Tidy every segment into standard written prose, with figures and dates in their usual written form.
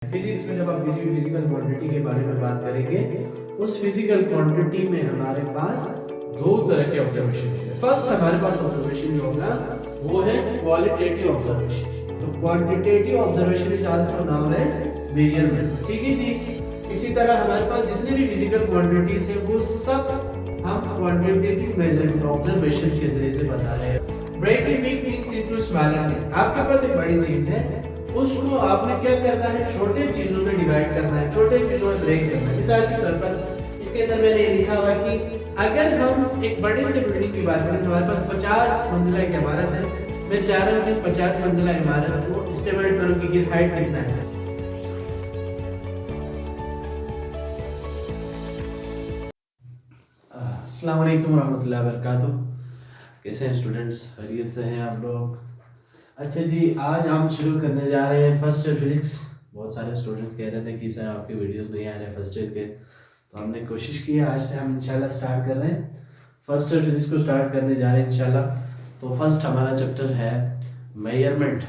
Physics में जब आप किसी भी फिजिकल क्वांटिटी के बारे में बात करेंगे, उस फिजिकल क्वांटिटी में हमारे पास दो तरह के ऑब्जर्वेशन होंगे। फर्स्ट हमारे पास ऑब्जर्वेशन जो होगा वो है क्वालिटेटिव ऑब्जर्वेशन। तो quantitative observation is also known as measurement. ठीक है जी। इसी तरह हमारे पास जितने भी फिजिकल क्वांटिटीज है वो सब हम क्वांटिटेटिव मेजरमेंट ऑब्जर्वेशन के जरिए से बता रहे हैं। Breaking big things into smaller things. आपके पास एक बड़ी चीज है, उसको आपने क्या करना है, छोटे चीजों में डिवाइड करना है, छोटे चीजों में ब्रेक करना है। मिसाल के तौर पर इसके अंदर मैंने ये लिखा हुआ है कि अगर हम एक बड़े से बिल्डिंग की बात करें, हमारे पास 50 मंजिला की इमारत है। मैं चाह रहा हूँ कि 50 मंजिला इमारत को एस्टिमेट करूँ कि हाइट कितना है। अस्सलाम वालेकुम रहमतुल्लाहि व बरकातुहू। कैसे हैं स्टूडेंट्स, खैरियत से हैं आप लोग? अच्छा जी, आज हम शुरू करने जा रहे हैं फर्स्ट ईयर फिजिक्स। बहुत सारे स्टूडेंट्स कह रहे थे कि सर आपके वीडियोस नहीं आ रहे फर्स्ट ईयर के, तो हमने कोशिश की है आज से हम इंशाल्लाह स्टार्ट कर रहे हैं। फर्स्ट ईयर फिजिक्स को स्टार्ट करने जा रहे हैं इंशाल्लाह। तो फर्स्ट हमारा चैप्टर है मेजरमेंट।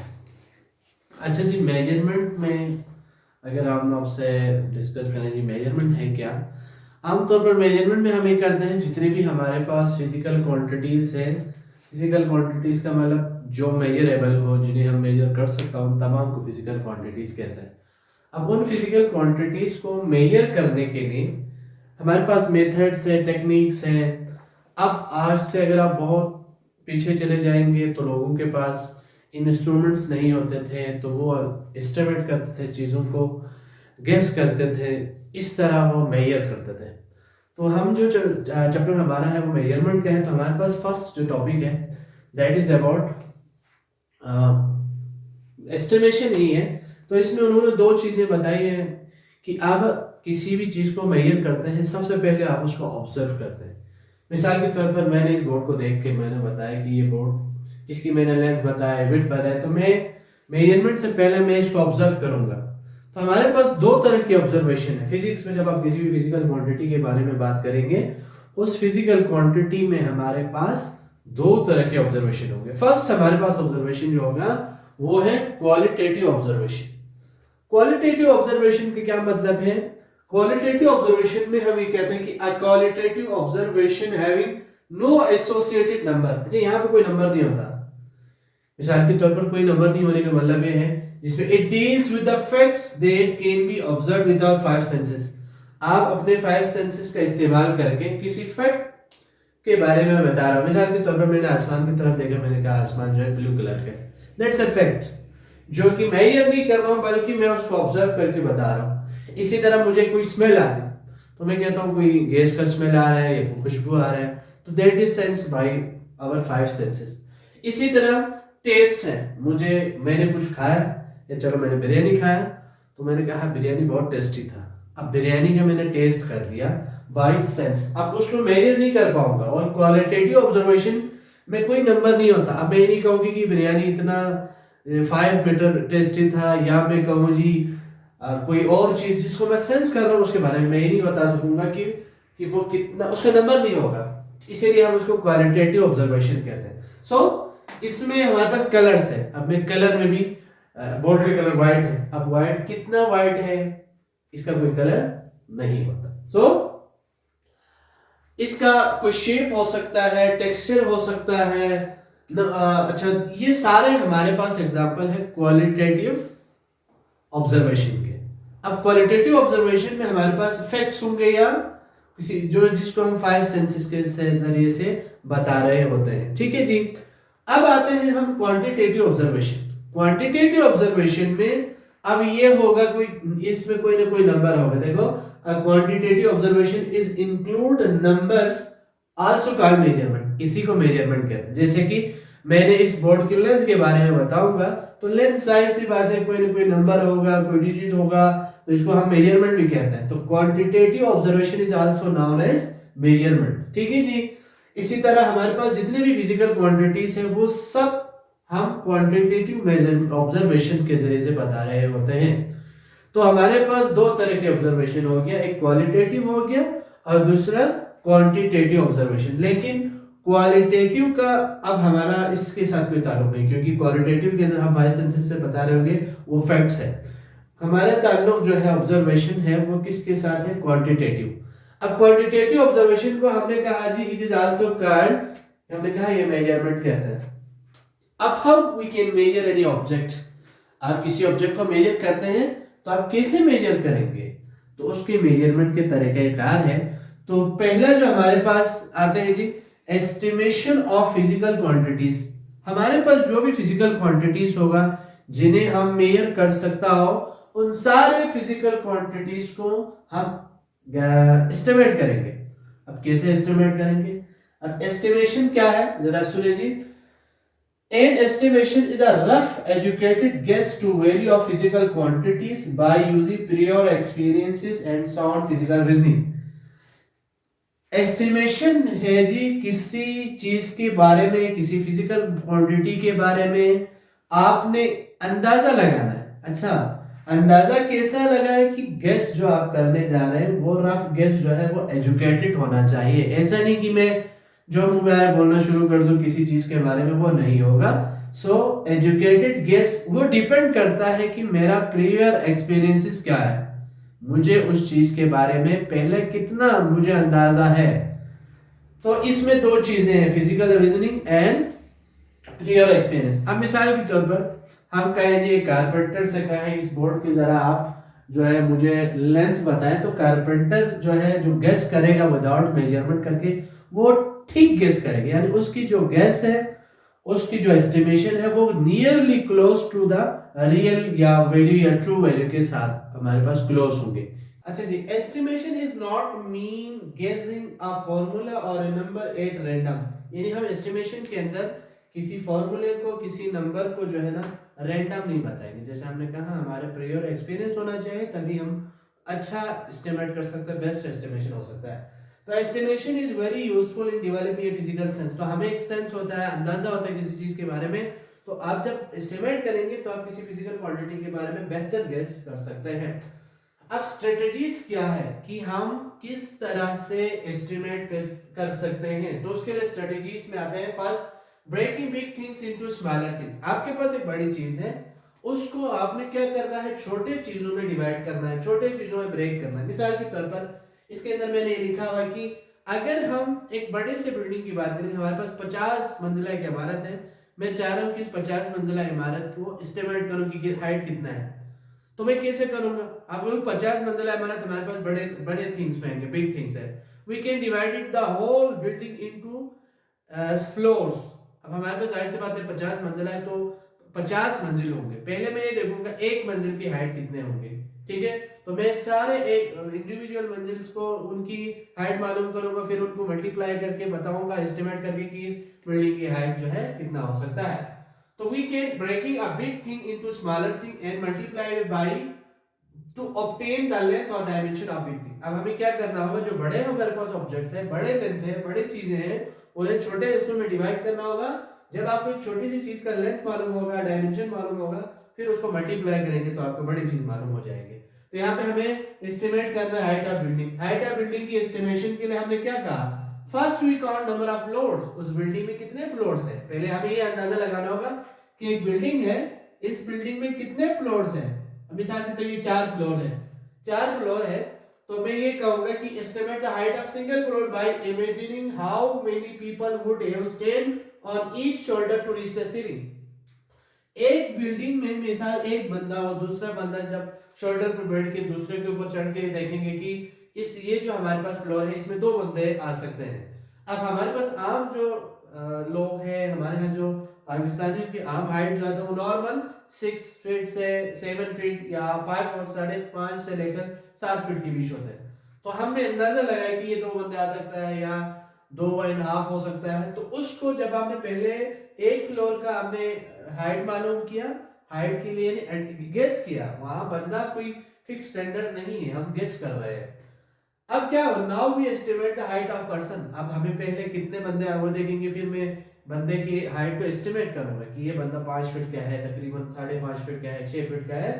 अच्छा जी, मेजरमेंट में अगर हम आपसे डिस्कस करें जी मेजरमेंट है क्या। आमतौर पर मेजरमेंट में हम ये करते हैं जितने भी हमारे पास फिजिकल क्वांटिटीज हैं, फिजिकल क्वांटिटीज का मतलब जो मेजरेबल हो, जिन्हें हम मेजर कर सकता हूँ, तमाम को फिजिकल क्वांटिटीज कहते हैं। अब उन फिजिकल क्वांटिटीज को मेजर करने के लिए हमारे पास मेथड्स है, टेक्निक्स हैं। अब आज से अगर आप बहुत पीछे चले जाएंगे तो लोगों के पास इंस्ट्रूमेंट्स नहीं होते थे, तो वो एस्टिमेट करते थे, चीज़ों को गेस करते थे, इस तरह वो मेजर करते थे। तो हम जो चैप्टर हमारा है वो मेजरमेंट का है। तो हमारे पास फर्स्ट जो टॉपिक है दैट इज अबाउट एस्टिमेशन ही है। तो इसमें उन्होंने दो चीज़ें बताई हैं कि आप किसी भी चीज़ को मेजर करते हैं, सबसे पहले आप उसको ऑब्जर्व करते हैं। मिसाल के तौर पर मैंने इस बोर्ड को देख के मैंने बताया कि ये बोर्ड, इसकी मैंने लेंथ बताया, विड्थ बताया, तो मैं मेजरमेंट से पहले मैं इसको ऑब्जर्व करूंगा। तो हमारे पास दो तरह की ऑब्जर्वेशन है फिजिक्स में। जब आप किसी भी फिजिकल क्वांटिटी के बारे में बात करेंगे, उस फिजिकल क्वांटिटी में हमारे पास दो तरह के ऑब्जर्वेशन होंगे। फर्स्ट हमारे पास ऑब्जर्वेशन जो होगा वो है क्वालिटेटिव ऑब्जर्वेशन। क्वालिटेटिव ऑब्जर्वेशन का क्या मतलब है? क्वालिटेटिव ऑब्जर्वेशन में हम ये कहते हैं कि a qualitative observation having no associated number. अच्छा, यहाँ पे कोई नंबर नहीं होता। मिसाल के तौर पर कोई नंबर नहीं होने का मतलब ये है जिसमें it deals with the facts that can be observed without five senses. आप अपने फाइव सेंसेस का इस्तेमाल करके किसी फैक्ट के बारे में बता रहा हूँ। मिसाल के तौर पर मैंने आसमान की तरफ देखा, मैंने कहा आसमान जो है ब्लू कलर का है। दैट्स अ फैक्ट, जो कि मैं ये नहीं कर रहा हूँ बल्कि मैं उसको ऑब्जर्व करके बता रहा हूँ। इसी तरह मुझे कोई स्मेल आती है तो मैं कहता हूँ कोई गैस का स्मेल आ रहा है या खुशबू आ रहा है, तो that is sense by our five senses. इसी तरह टेस्ट है, मैंने कुछ खाया या चलो मैंने बिरयानी खाया तो मैंने कहा बिरयानी बहुत टेस्टी था। अब बिरयानी का मैंने टेस्ट कर लिया बाय सेंस। अब उसमें मेजर नहीं कर पाऊंगा। और क्वालिटेटिव ऑब्जर्वेशन में कोई नंबर नहीं होता। अब मैं ये नहीं कहूँगी कि बिरयानी इतना 5 मीटर टेस्टी था, या मैं कहूँ जी कोई और चीज जिसको मैं सेंस कर रहा हूँ उसके बारे में मैं ये नहीं बता सकूंगा कि वो कितना, उसका नंबर नहीं होगा। इसीलिए हम उसको क्वालिटेटिव ऑब्जर्वेशन कहते हैं। सो इसमें हमारे पास कलर्स है। अब मैं कलर में भी, बोर्ड का कलर व्हाइट है, अब व्हाइट कितना व्हाइट है इसका कोई कलर नहीं होता। सो इसका कोई शेप हो सकता है, टेक्सचर हो सकता है अच्छा, ये सारे हमारे पास एग्जांपल है क्वालिटेटिव ऑब्जर्वेशन के। अब क्वालिटेटिव ऑब्जर्वेशन में हमारे पास फैक्ट्स होंगे या किसी जिसको हम फाइव सेंसेस के जरिए से बता रहे होते हैं। ठीक है जी। अब आते हैं हम क्वांटिटेटिव ऑब्जर्वेशन। क्वांटिटेटिव ऑब्जर्वेशन में अब ये होगा कोई, इसमें कोई ना कोई नंबर होगा। देखो, a quantitative observation is include numbers also called measurement. इसी को मेजरमेंट कहते हैं। जैसे कि मैंने इस बोर्ड की लेंथ के बारे में बताऊंगा तो लेंथ जाहिर सी बात है कोई ना कोई नंबर होगा, कोई डिजिट होगा, तो इसको हम मेजरमेंट भी कहते हैं। तो quantitative observation is also known as measurement. ठीक है जी। इसी तरह हमारे पास जितने भी फिजिकल क्वांटिटीज है वो सब हम क्वांटिटेटिव मेजर ऑब्जर्वेशन के जरिए से बता रहे होते हैं। तो हमारे पास दो तरह के ऑब्जर्वेशन हो गया, एक क्वालिटेटिव हो गया और दूसरा क्वांटिटेटिव ऑब्जर्वेशन। लेकिन क्वालिटेटिव का अब हमारा इसके साथ कोई ताल्लुक नहीं, क्योंकि क्वालिटेटिव के अंदर हम फाइव सेंसेस से बता रहे होंगे, वो फैक्ट्स है। हमारा ताल्लुक जो है ऑब्जर्वेशन है वो किसके साथ है, क्वांटिटेटिव। अब क्वांटिटेटिव ऑब्जर्वेशन को हमने कहा जी इट इज आल्सो कॉल्ड, हमने कहा ये मेजरमेंट कहता है। अब how we can measure any object, आप किसी ऑब्जेक्ट को मेजर करते हैं तो आप कैसे मेजर करेंगे, तो उसके मेजरमेंट के तरीक़ेकार है। तो पहला जो हमारे पास आते हैं जी एस्टिमेशन ऑफ फिजिकल क्वांटिटीज। हमारे पास जो भी फिजिकल क्वांटिटीज होगा जिन्हें हम मेजर कर सकता हो, उन सारे फिजिकल क्वांटिटीज को हम एस्टिमेट करेंगे। अब कैसे एस्टिमेट करेंगे, अब एस्टिमेशन क्या है जरा सुनिए जी। An estimation is a rough educated guess to vary of physical quantities by using prior experiences and sound physical reasoning। Estimation है जी किसी चीज के बारे में, किसी फिजिकल क्वांटिटी के बारे में आपने अंदाजा लगाना है। अच्छा, अंदाजा कैसा लगाए कि गेस जो आप करने जा रहे हैं वो रफ गेस जो है वो एजुकेटेड होना चाहिए। ऐसा नहीं कि मैं जो मुंह में आया बोलना शुरू कर दूं किसी चीज के बारे में, वो नहीं होगा। सो एजुकेटेड गेस वो डिपेंड करता है कि मेरा प्रीवियर एक्सपीरियंसेस क्या है, मुझे उस चीज के बारे में पहले कितना मुझे अंदाजा है। तो इसमें दो चीजें हैं, physical reasoning and praevia experience. अब मिसाल के तौर पर हम कहें जी कारपेंटर से कहें इस बोर्ड की जरा आप जो है मुझे लेंथ बताएं, तो कारपेंटर जो है जो गेस करेगा विदाउट मेजरमेंट करके वो ठीक गेस करेगा, यानी उसकी जो गेस है, उसकी जो एस्टिमेशन है वो nearly close to the real या वैल्यू या ट्रू वैल्यू के साथ हमारे पास क्लोज होंगे। अच्छा जी, estimation is not mean guessing a formula और अ नंबर एट रैंडम, यानी हम एस्टिमेशन के अंदर किसी फार्मूले को, किसी नंबर को जो है ना रैंडम नहीं बताएंगे। जैसे हमने कहा हमारे प्रियर एक्सपीरियंस होना चाहिए तभी हम अच्छा एस्टिमेट कर सकते हैं, बेस्ट एस्टिमेशन हो सकता है। तो estimation is very useful in developing a physical sense. तो हमें एक सेंस होता है, अंदाजा होता है किसी चीज के बारे में, तो आप जब एस्टिमेट करेंगे तो आप किसी फिजिकल क्वांटिटी के बारे में बेहतर गेस कर सकते हैं। अब स्ट्रेटजीज क्या है कि हम किस तरह से एस्टिमेट कर सकते हैं, तो उसके लिए स्ट्रेटजीज में आते हैं first breaking big things into smaller things. आपके पास एक बड़ी चीज है, उसको आपने क्या करना है, छोटे चीजों में डिवाइड करना है, छोटे चीजों में ब्रेक करना है। मिसाल के तौर पर इसके अंदर मैंने ये लिखा हुआ है कि अगर हम एक बड़े से बिल्डिंग की बात करें, हमारे पास 50 मंजिला की इमारत है, मैं चाह रहा हूं कि 50 मंजिला इमारत को एस्टिमेट करूं कि हाइट कितना है, तो मैं कैसे करूंगा। अब 50 मंजिला इमारत हमारे पास बड़े बड़े थिंग्स में आएंगे, बिग थिंग्स है। We can divide it the whole building into floors. अब हमारे पास जाहिर सी बात है 50 मंजिला है तो 50 मंजिल होंगे। पहले मैं ये देखूंगा एक मंजिल की हाइट कितने होंगे, ठीक है। तो मैं सारे एक इंडिविजुअल मंजिल्स को उनकी हाइट मालूम करूंगा, फिर उनको मल्टीप्लाई करके बताऊंगा, एस्टिमेट करके कि इस बिल्डिंग की हाइट जो है कितना हो सकता है। तो we can breaking a big thing into smaller thing and multiply it by to obtain the length और डायमेंशन ऑफ बिग थिंग। अब हमें क्या करना होगा, जो बड़े हमारे पास ऑब्जेक्ट्स हैं, बड़े लेंथ है, बड़ी चीजें हैं, उन्हें छोटे हिस्सों में डिवाइड करना होगा। जब आपको एक छोटी सी चीज का लेंथ मालूम होगा, डायमेंशन मालूम होगा, फिर उसको मल्टीप्लाई करेंगे तो आपको बड़ी चीज मालूम हो जाएगी। तो यहाँ पे हमें एस्टिमेट करना है height of building. Height of building की एस्टिमेशन के लिए हमने क्या कहा, first we count number of floors, उस बिल्डिंग में कितने फ्लोर्स हैं। पहले हमें ये अंदाजा लगाना होगा कि एक बिल्डिंग है, इस बिल्डिंग में कितने फ्लोर्स हैं। अभी साथ में ये 4 फ्लोर है, 4 फ्लोर है, तो मैं ये कहूंगा कि estimate the height of single floor by imagining how many people would have stand on each shoulder to reach the ceiling. एक बिल्डिंग में मिसाल एक बंदा और दूसरा बंदा जब शोल्डर पर बैठ के दूसरे के ऊपर चढ़ के देखेंगे कि इस ये जो हमारे पास फ्लोर है इसमें 2 बंदे आ सकते हैं। अब हमारे पास आम जो लोग हैं, हमारे यहाँ जो पाकिस्तानियों की आम हाइट जो है तो वो नॉर्मल 6 फीट से 7 फीट या 5 और 5.5 से लेकर 7 फीट के बीच होते हैं। तो हमने अंदाजा लगाया कि ये 2 बंदे आ सकता है या 2.5 हो सकता है। तो उसको जब आपने पहले एक फ्लोर का आपने हाइट मालूम किया, हाइट के लिए गेस किया, वहां बंदा कोई फिक्स स्टैंडर्ड नहीं है, हम गेस कर रहे हैं। अब क्या हो, now we estimate the height of person. अब हमें पहले कितने बंदे हैं वो देखेंगे, फिर मैं बंदे की हाइट को एस्टिमेट करूंगा कि ये बंदा 5 फीट का है, तकरीबन 5.5 फीट का है, 6 फीट का है।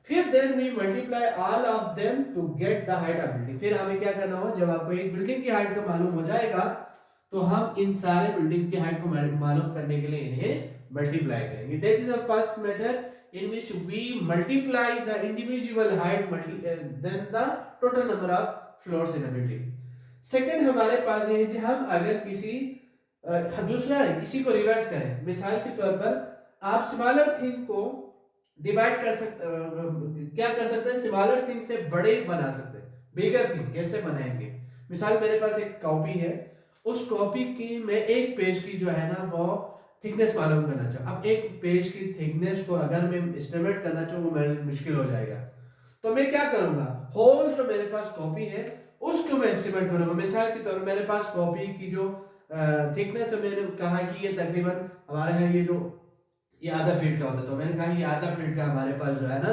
फिर then we multiply all of them to get the height of building. फिर हमें क्या करना होगा, जब आपको एक बिल्डिंग की हाइट का मालूम हो जाएगा तो हम इन सारे बिल्डिंग की हाइट को मालूम करने के लिए इन्हें मल्टीप्लाई करेंगे। That is a first method in which we multiply the individual height than the total number of floors in a building. Second हमारे पास है कि हम अगर किसी दूसरा है इसी को रिवर्स करें, मिसाल के तौर पर आप स्मॉलर थिंग को डिवाइड कर सकते क्या कर सकते हैं, स्मॉलर थिंग से बड़े बना सकते हैं, बिगर थिंग कैसे बनाएंगे। मिसाल मेरे पास एक कॉपी है, उस कॉपी की मैं एक पेज की जो है ना वो थिकनेस मालूम करना चाहूँ। अब एक पेज की थिकनेस को अगर मैं एस्टिमेट करना चाहूँ वो मेरे मुश्किल हो जाएगा, तो मैं क्या करूंगा, होल जो मेरे पास कॉपी है उसको मैं एस्टिमेट करूंगा। मिसाल के तौर पर मेरे पास कॉपी की जो थिकनेस है, मैंने कहा कि ये तकरीबन हमारे यहाँ ये आधा फीट का होता है, तो मैंने कहा ये आधा फीट का हमारे पास जो है ना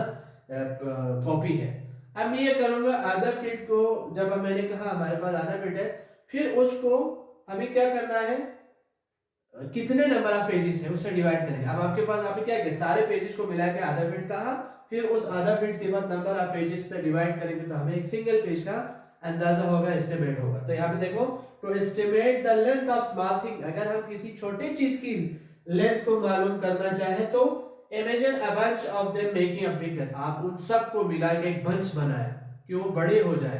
कॉपी है। अब मैं ये करूंगा आधा फीट को, जब मैंने कहा हमारे पास आधा फीट है, फिर उसको हमें क्या करना है, कितने नंबर ऑफ पेजेस है उससे डिवाइड करेंगे। अब आपके पास आपने क्या किया, सारे पेजेस को मिला के आधा फीट कहा, फिर उस आधा फीट के बाद नंबर ऑफ पेजेस से डिवाइड करेंगे तो हमें एक सिंगल पेज का अंदाजा होगा, एस्टिमेट होगा। तो यहाँ पे देखो, to estimate the length of small thing, अगर हम किसी छोटी चीज की लेंथ को मालूम करना चाहे तो imagine a bunch of them making a bigger, आप उन सब को मिला के एक बंच बनाए कि वो बड़े हो जाए।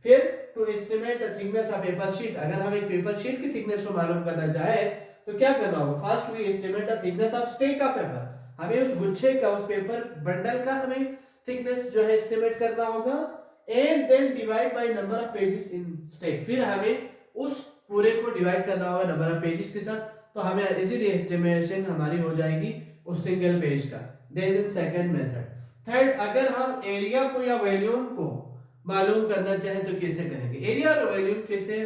फिर to estimate the thickness of paper sheet, अगर हम एक पेपर शीट की थिकनेस को मालूम करना चाहे तो क्या करना होगा, first we estimate the thickness of stack of paper, हमें उस गुच्छे का, उस पेपर बंडल का हमें थिकनेस जो है एस्टिमेट करना होगा, and then divide by number of pages in stack, फिर हमें उस पूरे को डिवाइड करना होगा नंबर ऑफ पेजेस के साथ, तो हमें इजीली एस्टिमेशन हमारी हो जाएगी उस सिंगल पेज का। This is second method. Third, अगर हम एरिया को या वॉल्यूम को मालूम करना चाहें तो कैसे करेंगे, एरिया और वॉल्यूम कैसे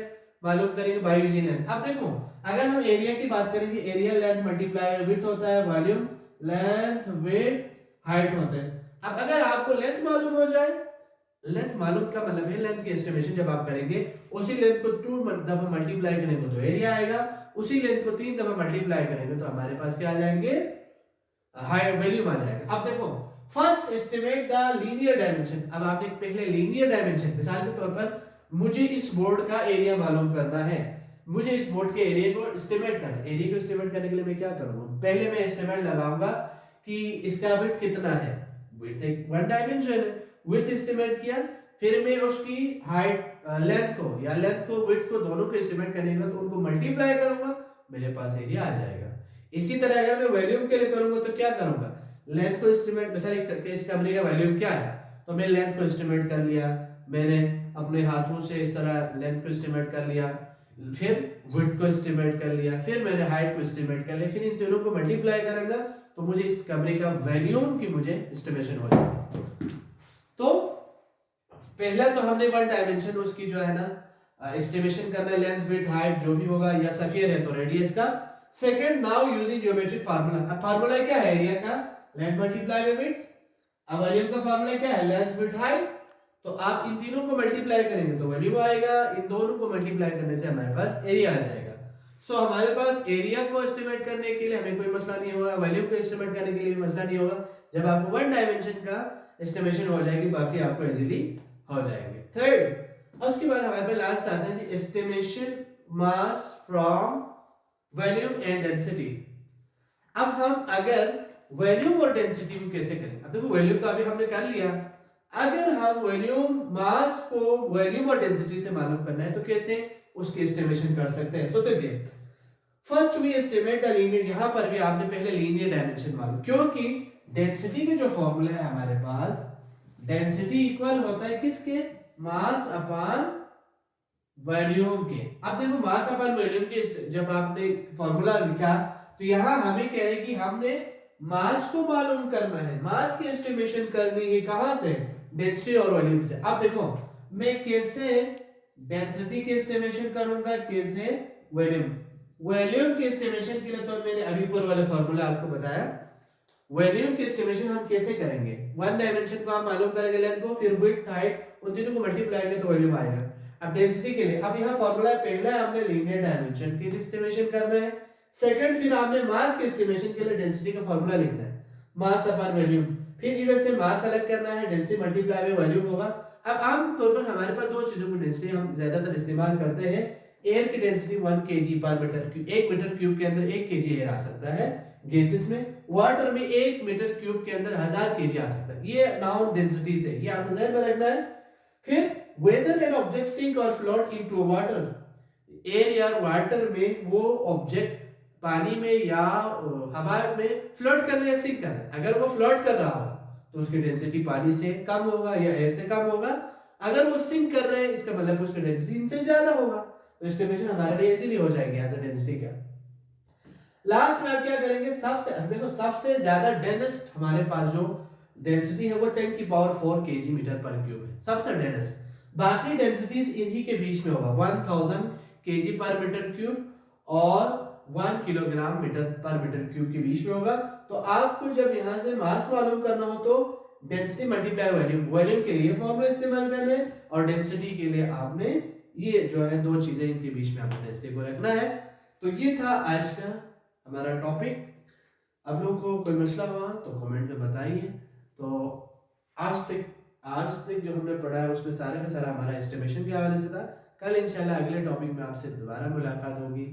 मालूम करेंगे, बाय यूजिंग लेंथ। अब देखो, अगर हम एरिया की बात करेंगे, एरिया लेंथ मल्टीप्लाई विड्थ होता है, वॉल्यूम लेंथ विड्थ हाइट होता है। अब अगर आपको लेंथ मालूम हो जाए, लेंथ मालूम का मतलब है लेंथ की एस्टिमेशन जब आप करेंगे, उसी लेंथ को 2 दफा मल्टीप्लाई करेंगे तो एरिया आएगा, उसी लेंथ को 3 दफा मल्टीप्लाई करेंगे तो हमारे पास क्या आ जाएंगे, हाइट वैल्यूम आ जाएगा। अब देखो, first estimate the linear dimension. अब आपने पहले लीनियर डायमेंशन, मिसाल के तौर पर मुझे इस बोर्ड का एरिया मालूम करना है, मुझे इस बोर्ड के एरिया को एस्टिमेट करना है। एरिया को एस्टिमेट करने के लिए मैं क्या करूंगा, पहले मैं एस्टिमेट लगाऊंगा कि इसका विड्थ कितना है, विड्थ एक वन डायमेंशन है, विड्थ एस्टिमेट किया, फिर मैं उसकी हाइट लेंथ को या लेंथ को विड्थ को दोनों को एस्टिमेट करने के बाद उनको मल्टीप्लाई करूंगा, मेरे पास एरिया आ जाएगा। इसी तरह अगर मैं वॉल्यूम के लिए करूंगा तो क्या करूंगा, लेंथ को एस्टिमेट, मिसाल इस कमरे का वॉल्यूम क्या है, तो मैं लेंथ को एस्टिमेट कर लिया, मैंने अपने हाथों से इस तरह लेंथ को एस्टिमेट कर लिया, फिर विड्थ को एस्टिमेट कर लिया, फिर मैंने हाइट को एस्टिमेट कर लिया, फिर इन तीनों को मल्टीप्लाई करूंगा तो मुझे इस कमरे का वॉल्यूम की मुझे एस्टिमेशन हो जाएगी। तो पहला तो हमने वन डायमेंशन उसकी जो है ना एस्टिमेशन करना, लेंथ विड्थ हाइट जो भी होगा, या सफियर है तो रेडियस का। Second, now using geometric formula. अब फार्मूला क्या है, एरिया का लेंथ मल्टीप्लाई बाय विड्थ। अब वॉल्यूम का फार्मूला क्या है, लेंथ विड्थ हाइट। तो आप इन तीनों को मल्टीप्लाई करेंगे तो वॉल्यूम आएगा, इन दोनों को मल्टीप्लाई करने से हमारे पास एरिया आ जाएगा। सो हमारे पास एरिया को एस्टिमेट करने के लिए हमें कोई मसला नहीं होगा, वॉल्यूम को एस्टिमेट करने के लिए भी मसला नहीं होगा। जब आपको वन डायमेंशन का एस्टिमेशन हो जाएगी, बाकी आपको इजीली हो जाएंगे। थर्ड, उसके बाद हमारे पास लास्ट आता है जी estimation mass from volume and density. अब हम अगर वॉल्यूम और डेंसिटी को कैसे करें, अब देखो वॉल्यूम तो अभी हमने कर लिया, अगर हम वॉल्यूम मास को वॉल्यूम और डेंसिटी से मालूम करना है तो कैसे उसकी एस्टिमेशन कर सकते हैं। सो देखिए, first we estimate the linear, यहां पर भी आपने पहले लीनियर डायमेंशन मालूम, क्योंकि डेंसिटी के जो फॉर्मूला है हमारे पास, डेंसिटी इक्वल होता है किसके, मास अपॉन वॉल्यूम के। अब देखो मास अपॉन वॉल्यूम के जब आपने फॉर्मूला लिखा तो यहां हमें कह रहे कि हमने मास को मालूम करना है, मास की एस्टिमेशन करनी है कहां से, डेंसिटी और वॉल्यूम से। अब देखो मैं कैसे डेंसिटी की एस्टिमेशन करूंगा, कैसे वॉल्यूम। वॉल्यूम की एस्टिमेशन के लिए तो मैंने अभी पूर्व वाला फार्मूला आपको बताया। वॉल्यूम की एस्टिमेशन हम कैसे करेंगे, वन डायमेंशन को हम मालूम करेंगे लेंथ को, फिर विड्थ हाइट, उन तीनों को मल्टीप्लाई करेंगे तो वॉल्यूम आएगा। अब डेंसिटी के लिए, अब यहाँ फार्मूला पहला हमने लीनियर डायमेंशन की एस्टिमेशन करना है, सेकंड फिर आपने मास के एस्टिमेशन के लिए डेंसिटी का फार्मूला लिखना है, मास अपॉन वॉल्यूम, फिर इधर से मास अलग करना है, डेंसिटी मल्टीप्लाई बाय वॉल्यूम होगा। अब आम तौर पर हमारे पास दो चीजों की डेंसिटी हम ज्यादातर इस्तेमाल करते हैं। एयर की डेंसिटी 1 kg पर मीटर क्यूब, 1 मीटर क्यूब के अंदर 1 kg एयर आ सकता है, गैसेस में, वाटर में 1 मीटर क्यूब के अंदर 1000 केजी आ सकता है। ये नाउन डेंसिटी से, ये आपको ध्यान में रखना है। फिर whether an object sink or float into water, air या वाटर में वो ऑब्जेक्ट पानी में या हवा में फ्लोट कर रहे या सिंक कर रहे हैं। अगर वो फ्लोट कर रहा हो तो उसकी डेंसिटी पानी से कम होगा या एयर से कम होगा। अगर वो सिंक कर रहे हैं इसका मतलब उसकी डेंसिटी इनसे ज्यादा होगा। तो एस्टिमेशन हमारे लिए इजीली हो जाएगी एज अ डेंसिटी का। लास्ट में आप क्या करेंगे, सबसे देखो सबसे ज्यादा डेंसेस्ट हमारे पास जो डेंसिटी है वो 10 की पावर 4 केजी मीटर पर क्यूब है, सबसे डेंसेस्ट। बाकी डेंसिटीज इन्हीं के बीच में होगा, 1000 केजी पर मीटर क्यूब और 1 किलोग्राम मीटर पर मीटर क्यूब के बीच में होगा। तो आपको जब यहां से मास मालूम करना हो तो डेंसिटी मल्टीप्लाई वॉल्यूम, वॉल्यूम के लिए फॉर्मूला इस्तेमाल करना है और डेंसिटी के लिए आपने ये जो है दो चीजें इनके बीच में आपको डेंसिटी को रखना है। तो ये था आज का हमारा टॉपिक। आप लोगों को कोई मसला हुआ तो कमेंट में बताइए। तो आज तक जो हमने पढ़ा है उसमें सारा का सारा हमारा एस्टिमेशन के हवाले से था। कल इंशाल्लाह अगले टॉपिक में आपसे दोबारा मुलाकात होगी।